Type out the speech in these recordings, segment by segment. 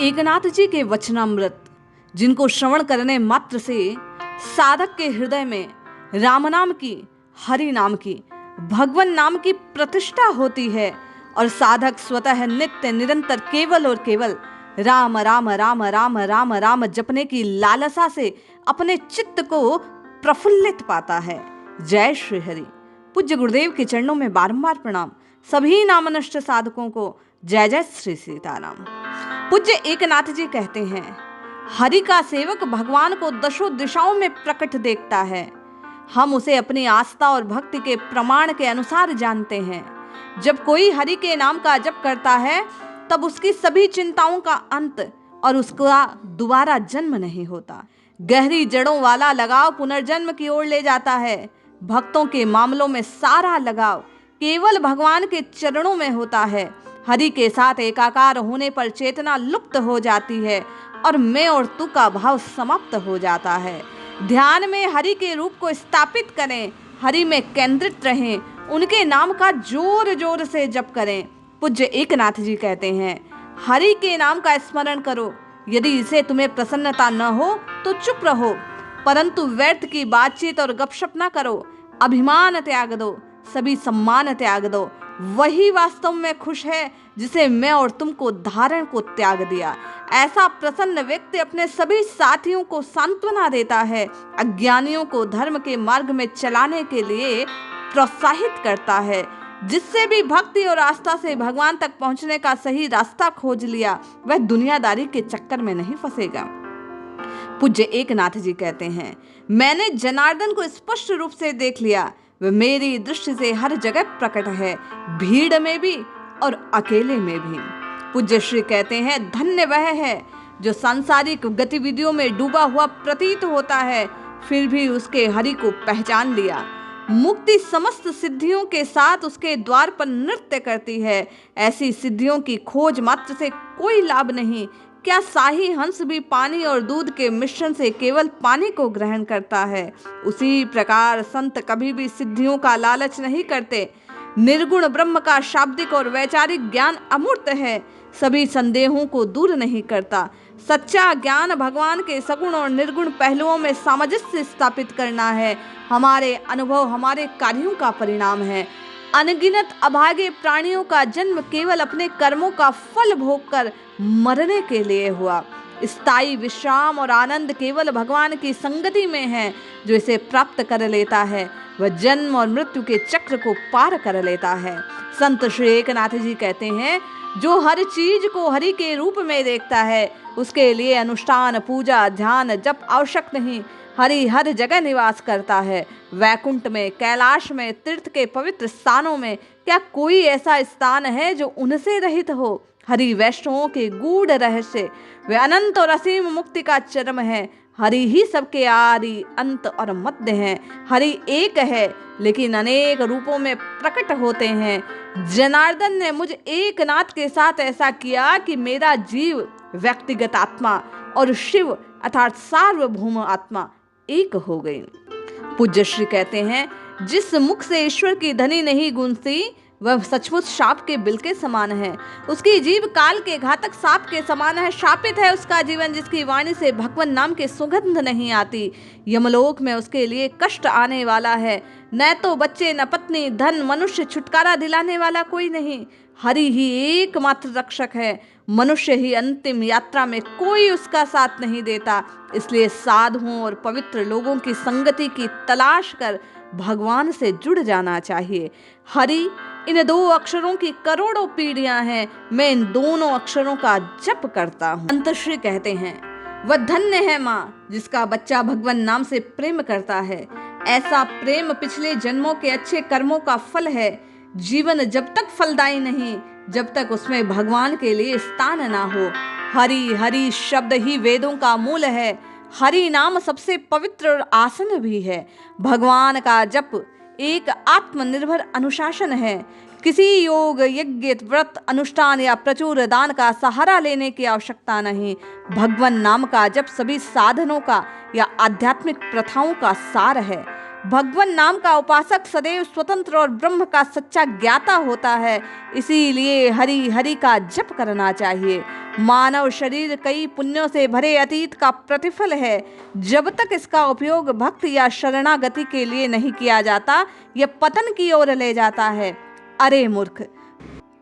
एकनाथ जी के वचनामृत, जिनको श्रवण करने मात्र से साधक के हृदय में राम नाम की, हरि नाम की, भगवान नाम की प्रतिष्ठा होती है और साधक स्वतः नित्य निरंतर केवल और केवल राम राम राम राम राम राम जपने की लालसा से अपने चित्त को प्रफुल्लित पाता है। जय श्री हरि। पूज्य गुरुदेव के चरणों में बारंबार प्रणाम। सभी नामनष्ट साधकों को जय जय श्री सीताराम। पूज्य एकनाथ जी कहते हैं, हरि का सेवक भगवान को दशों दिशाओं में प्रकट देखता है। हम उसे अपनी आस्था और भक्ति के प्रमाण के अनुसार जानते हैं। जब कोई हरि के नाम का जप करता है तब उसकी सभी चिंताओं का अंत और उसका दोबारा जन्म नहीं होता। गहरी जड़ों वाला लगाव पुनर्जन्म की ओर ले जाता है। भक्तों के मामलों में सारा लगाव केवल भगवान के चरणों में होता है। हरि के साथ एकाकार होने पर चेतना लुप्त हो जाती है और मैं और तू का भाव समाप्त हो जाता है। ध्यान में हरि के रूप को स्थापित करें, हरि में केंद्रित रहें, उनके नाम का जोर जोर से जप करें। पूज्य एकनाथ जी कहते हैं, हरि के नाम का स्मरण करो। यदि इसे तुम्हें प्रसन्नता न हो तो चुप रहो, परंतु व्यर्थ की बातचीत और गपशप न करो। अभिमान त्याग दो, सभी सम्मान त्याग दो। वही वास्तव में खुश है जिसे मैं और तुमको धारण को त्याग दिया। ऐसा प्रसन्न व्यक्ति अपने सभी साथियों को सांत्वना देता है, अज्ञानियों को धर्म के मार्ग में चलाने के लिए प्रोत्साहित करता है। जिससे भी भक्ति और आस्था से भगवान तक पहुंचने का सही रास्ता खोज लिया, वह दुनियादारी के चक्कर में नहीं फंसेगा। पूज्य एकनाथ जी कहते हैं, मैंने जनार्दन को स्पष्ट रूप से देख लिया। वह मेरी दृष्टि से हर जगह प्रकट है, भीड़ में भी और अकेले में भी। पूज्य श्री कहते हैं, धन्य वह है जो सांसारिक गतिविधियों में डूबा हुआ प्रतीत होता है, फिर भी उसके हरि को पहचान लिया। मुक्ति समस्त सिद्धियों के साथ उसके द्वार पर नृत्य करती है। ऐसी सिद्धियों की खोज मात्र से कोई लाभ नहीं। क्या शाही हंस भी पानी और दूध के मिश्रण से केवल पानी को ग्रहण करता है? उसी प्रकार संत कभी भी सिद्धियों का लालच नहीं करते। निर्गुण ब्रह्म का शाब्दिक और वैचारिक ज्ञान अमूर्त है, सभी संदेहों को दूर नहीं करता। सच्चा ज्ञान भगवान के सगुण और निर्गुण पहलुओं में सामंजस्य स्थापित करना है। हमारे अनुभव हमारे कार्यों का परिणाम है। अनगिनत अभागे प्राणियों का जन्म केवल अपने कर्मों का फल भोगकर मरने के लिए हुआ। स्थायी विश्राम और आनंद केवल भगवान की संगति में है। जो इसे प्राप्त कर लेता है वह जन्म और मृत्यु के चक्र को पार कर लेता है। संत श्री एकनाथ जी कहते हैं, जो हर चीज को हरि के रूप में देखता है उसके लिए अनुष्ठान, पूजा, ध्यान, जप आवश्यक नहीं। हरि हर जगह निवास करता है। वैकुंठ में, कैलाश में, तीर्थ के पवित्र स्थानों में क्या कोई ऐसा स्थान है जो उनसे रहित हो? हरि वैष्णवों के गूढ़ रहस्य, वे अनंत और असीम मुक्ति का चरम है। हरि ही सबके आदि, अंत और मध्य हैं। हरि एक है लेकिन अनेक रूपों में प्रकट होते हैं। जनार्दन ने मुझ एकनाथ के साथ ऐसा किया कि मेरा जीव, व्यक्तिगत आत्मा और शिव अर्थात सार्वभौम आत्मा एक हो गई। पूज्य श्री कहते हैं, जिस मुख से ईश्वर की ध्वनि नहीं गूंजती वह सचमुच शाप के बिल के समान है। उसकी जीभ काल के घातक सांप के समान है। शापित है उसका जीवन जिसकी वाणी से भगवान नाम की सुगंध नहीं आती। यमलोक में उसके लिए कष्ट आने वाला है। न तो बच्चे, न पत्नी, धन, मनुष्य, छुटकारा दिलाने वाला कोई नहीं। हरि ही एकमात्र रक्षक है। मनुष्य ही अंतिम यात्रा में कोई उसका साथ नहीं देता। इसलिए साधुओं और पवित्र लोगों की संगति की तलाश कर भगवान से जुड़ जाना चाहिए। हरि इन दो अक्षरों की करोड़ों पीढ़ियां हैं। मैं इन दोनों अक्षरों का जप करता हूँ। अंतश्री कहते हैं, वह धन्य है माँ जिसका बच्चा भगवान नाम से प्रेम करता है। ऐसा प्रेम पिछले जन्मों के अच्छे कर्मों का फल है। जीवन जब तक फलदायी नहीं जब तक उसमें भगवान के लिए स्थान ना हो। हरि हरि शब्द ही वेदों का मूल है। हरि नाम सबसे पवित्र और आसन भी है। भगवान का जप एक आत्मनिर्भर अनुशासन है। किसी योग, यज्ञ, व्रत, अनुष्ठान या प्रचुर दान का सहारा लेने की आवश्यकता नहीं। भगवान नाम का जप सभी साधनों का या आध्यात्मिक प्रथाओं का सार है। भगवान नाम का उपासक सदैव स्वतंत्र और ब्रह्म का सच्चा ज्ञाता होता है। इसीलिए हरि हरि का जप करना चाहिए। मानव शरीर कई पुण्यों से भरे अतीत का प्रतिफल है। जब तक इसका उपयोग भक्ति या शरणागति के लिए नहीं किया जाता, यह पतन की ओर ले जाता है। अरे मूर्ख,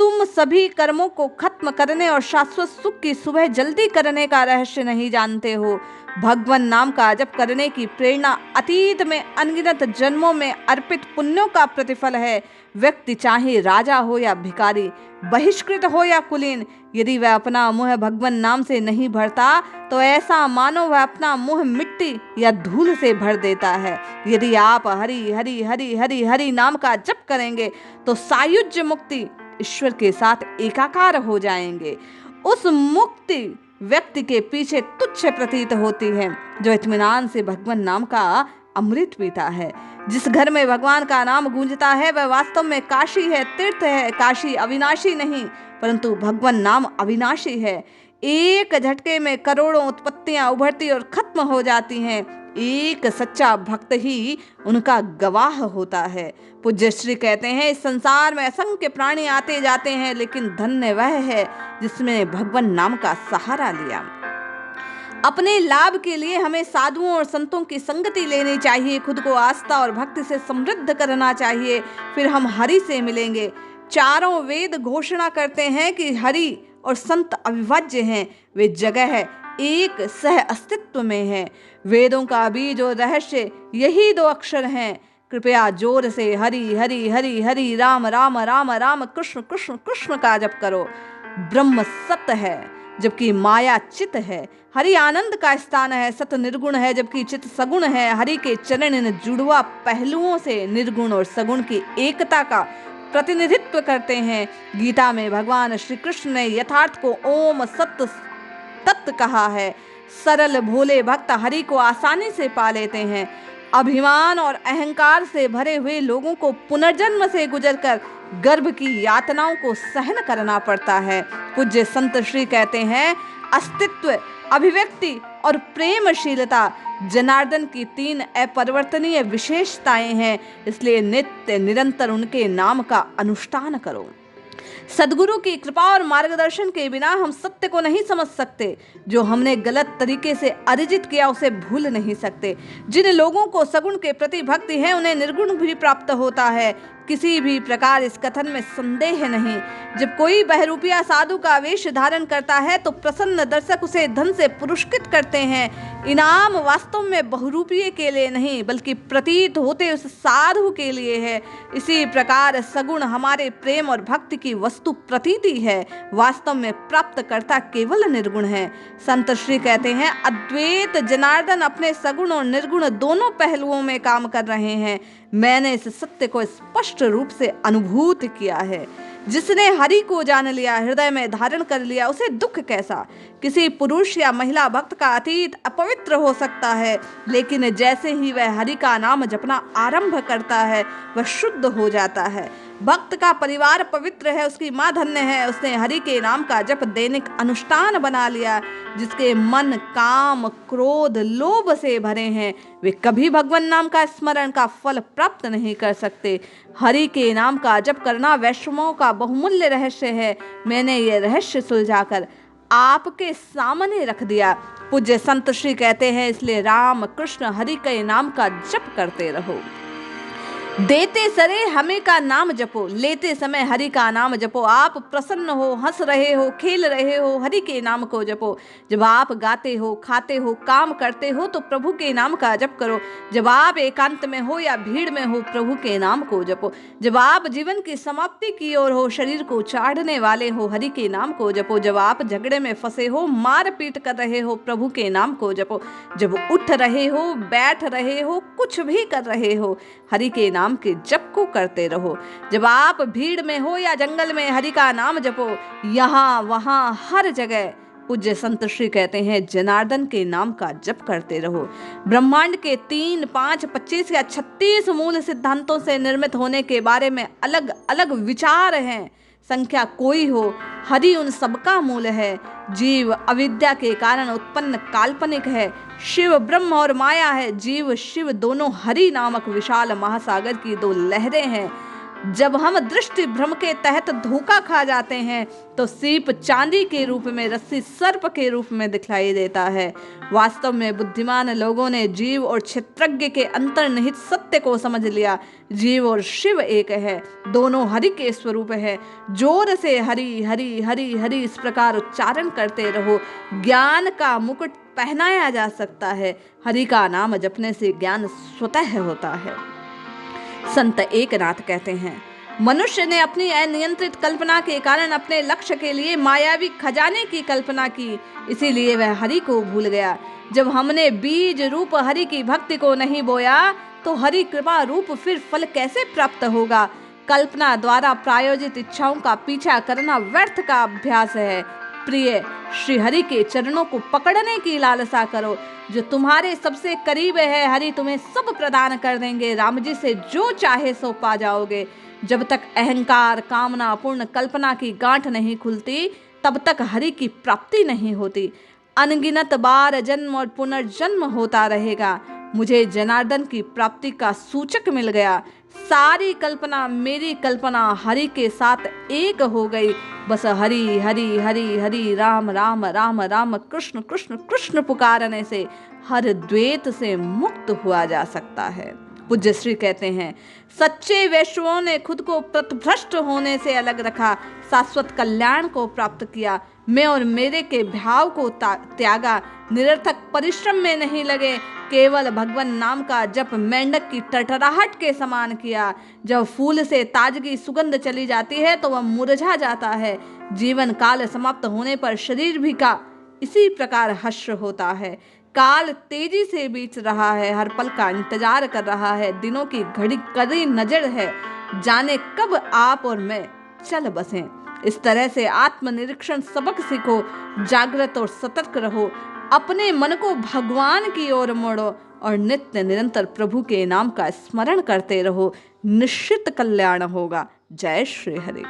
तुम सभी कर्मों को खत्म करने और शाश्वत सुख की सुबह जल्दी करने का रहस्य नहीं जानते हो। भगवान नाम का जप करने की प्रेरणा अतीत में अनगिनत जन्मों में अर्पित पुण्यों का प्रतिफल है। व्यक्ति चाहे राजा हो या भिखारी, बहिष्कृत हो या कुलीन, यदि वह अपना मुंह भगवान नाम से नहीं भरता तो ऐसा मानो वह अपना मुंह मिट्टी या धूल से भर देता है। यदि आप हरि हरि हरि हरि हरि नाम का जप करेंगे तो सायुज्य मुक्ति ईश्वर के साथ एकाकार हो जाएंगे। उस मुक्ति व्यक्ति के पीछे तुच्छ प्रतीत होती है जो इत्मीनान से भगवान नाम का अमृत पीता है। जिस घर में भगवान का नाम गूंजता है वह वास्तव में काशी है, तीर्थ है। काशी अविनाशी नहीं, परंतु भगवान नाम अविनाशी है। एक झटके में करोड़ों उत्पत्तियां उभरती और खत्म हो जाती हैं। एक सच्चा भक्त ही उनका गवाह होता है। पूज्य श्री कहते हैं, इस संसार में असंख्य प्राणी आते जाते हैं, लेकिन धन्य वह है जिसने भगवान नाम का सहारा लिया। अपने लाभ के लिए हमें साधुओं और संतों की संगति लेनी चाहिए। खुद को आस्था और भक्ति से समृद्ध करना चाहिए, फिर हम हरि से मिलेंगे। चारों वेद घोषणा करते हैं कि हरि और संत अविभाज्य हैं। वे जगह है एक सह अस्तित्व में है। वेदों का बीज और रहस्य यही दो अक्षर हैं। कृपया जोर से हरि हरि हरि हरि राम राम राम राम कृष्ण कृष्ण कृष्ण का जप करो। ब्रह्म सत्य है जबकि माया चित है। हरि आनंद का स्थान है, सत निर्गुण है जबकि चित सगुण है। हरि के चरण इन जुड़वा पहलुओं से निर्गुण और सगुण की एकता का प्रतिनिधित्व करते हैं। गीता में भगवान श्री कृष्ण ने यथार्थ को ओम सत्य तत्व कहा है। सरल भोले भक्त हरि को आसानी से पा लेते हैं। अभिमान और अहंकार से भरे हुए लोगों को पुनर्जन्म से गुजरकर गर्भ की यातनाओं को सहन करना पड़ता है। पूज्य संत श्री कहते हैं, अस्तित्व, अभिव्यक्ति और प्रेमशीलता जनार्दन की 3 अपरिवर्तनीय विशेषताएं हैं। इसलिए नित्य निरंतर उनके नाम का अनुष्ठान करो। सदगुरु की कृपा और मार्गदर्शन के बिना हम सत्य को नहीं समझ सकते। जो हमने गलत तरीके से अर्जित किया उसे भूल नहीं सकते। जिन लोगों को सगुण के प्रति भक्ति है उन्हें निर्गुण भी प्राप्त होता है। किसी भी प्रकार इस कथन में संदेह नहीं। जब कोई बहरूपिया साधु का वेश धारण करता है तो प्रसन्न दर्शक उसे धन से पुरस्कृत करते हैं। इनाम वास्तव में बहुरूपिये के लिए नहीं बल्कि प्रतीत होते उस साधु के लिए है। इसी प्रकार सगुण हमारे प्रेम और भक्ति की वस्तु प्रतीति है। वास्तव में प्राप्त करता केवल निर्गुण है। संत श्री कहते हैं, अद्वैत जनार्दन अपने सगुण और निर्गुण दोनों पहलुओं में काम कर रहे हैं। मैंने इस सत्य को स्पष्ट रूप से अनुभूत किया है। जिसने हरि को जान लिया, हृदय में धारण कर लिया, उसे दुख कैसा। किसी पुरुष या महिला भक्त का अतीत अपवित्र हो सकता है, लेकिन जैसे ही वह हरि का नाम जपना आरंभ करता है वह शुद्ध हो जाता है। भक्त का परिवार पवित्र है, उसकी माँ धन्य है। उसने हरि के नाम का जप दैनिक अनुष्ठान बना लिया। जिसके मन काम क्रोध लोभ से भरे हैं वे कभी भगवान नाम का स्मरण का फल प्राप्त नहीं कर सकते। हरि के नाम का जप करना वैष्णवों का बहुमूल्य रहस्य है। मैंने ये रहस्य सुलझाकर आपके सामने रख दिया। पूज्य संत श्री कहते हैं, इसलिए राम कृष्ण हरि के नाम का जप करते रहो। देते सरे हमें का नाम जपो, लेते समय हरि का नाम जपो। आप प्रसन्न हो, हंस रहे हो, खेल रहे हो, हरि के नाम को जपो। जब आप गाते हो, खाते हो, काम करते हो तो प्रभु के नाम का जप करो। जब आप एकांत में हो या भीड़ में हो, प्रभु के नाम को जपो। जब आप जीवन की समाप्ति की ओर हो, शरीर को चाड़ने वाले हो, हरि के नाम को जपो। जब आप झगड़े में फंसे हो, मार पीट कर रहे हो, प्रभु के नाम को जपो। जब उठ रहे हो, बैठ रहे हो, कुछ भी कर रहे हो, हरि के नाम के जप को करते रहो। जब आप भीड़ में हो या जंगल में, हरि का नाम जपो। यहाँ वहाँ हर जगह पूज्य संत श्री कहते हैं, जनार्दन के नाम का जप करते रहो। ब्रह्मांड के 3, 5, 25 या 36 मूल सिद्धांतों से निर्मित होने के बारे में अलग अलग विचार हैं। संख्या कोई हो, हरि उन सबका मूल है। जीव अविद्या के कारण उत्पन्न काल्पनिक है, शिव ब्रह्म और माया है। जीव शिव दोनों हरि नामक विशाल महासागर की दो लहरें हैं। जब हम दृष्टि भ्रम के तहत धोखा खा जाते हैं तो सीप चांदी के रूप में, रस्सी सर्प के रूप में दिखलाई देता है। वास्तव में बुद्धिमान लोगों ने जीव और क्षेत्रज्ञ के अंतर्निहित सत्य को समझ लिया। जीव और शिव एक है, दोनों हरि के स्वरूप है। जोर से हरि हरि हरि हरि इस प्रकार उच्चारण करते रहो, ज्ञान का मुकुट पहनाया जा सकता है। हरि का नाम जपने से ज्ञान स्वतः होता है। संत एकनाथ कहते हैं, मनुष्य ने अपनी अनियंत्रित कल्पना के कारण अपने लक्ष्य के लिए मायावी खजाने की कल्पना की, इसीलिए वह हरि को भूल गया। जब हमने बीज रूप हरि की भक्ति को नहीं बोया तो हरि कृपा रूप फिर फल कैसे प्राप्त होगा। कल्पना द्वारा प्रायोजित इच्छाओं का पीछा करना व्यर्थ का अभ्यास है। प्रिय, श्री हरि के चरणों को पकड़ने की लालसा करो। जो तुम्हारे सबसे करीब है, हरि तुम्हें सब प्रदान कर देंगे। राम जी से जो चाहे सो पा जाओगे। जब तक अहंकार, कामना, पूर्ण कल्पना की गांठ नहीं खुलती, तब तक हरि की प्राप्ति नहीं होती। अनगिनत बार जन्म और पुनर्जन्म होता रहेगा। मुझे जनार्दन की प्राप्ति का सूचक मिल गया। सारी कल्पना, मेरी कल्पना हरि के साथ एक हो गई। बस हरि हरि हरि हरि, राम राम राम राम, कृष्ण कृष्ण कृष्ण पुकारने से हर द्वेत से मुक्त हुआ जा सकता है। पूज्य श्री कहते हैं, सच्चे वैष्णवों ने खुद को पथभ्रष्ट होने से अलग रखा, शाश्वत कल्याण को प्राप्त किया। मैं और मेरे के भाव को त्यागा, निरर्थक परिश्रम में नहीं लगे, केवल भगवान नाम का जप मेंढक की टटराहट के समान किया। जब फूल से ताजगी सुगंध चली जाती है तो वह मुरझा जाता है। जीवन काल समाप्त होने पर शरीर भी का इसी प्रकार हश्र होता है। काल तेजी से बीत रहा है, हर पल का इंतजार कर रहा है। दिनों की घड़ी कड़ी नजर है, जाने कब आप और मैं चल बसें। इस तरह से आत्मनिरीक्षण सबक सीखो, जागृत और सतर्क रहो, अपने मन को भगवान की ओर मोड़ो और नित्य निरंतर प्रभु के नाम का स्मरण करते रहो। निश्चित कल्याण होगा। जय श्री हरि।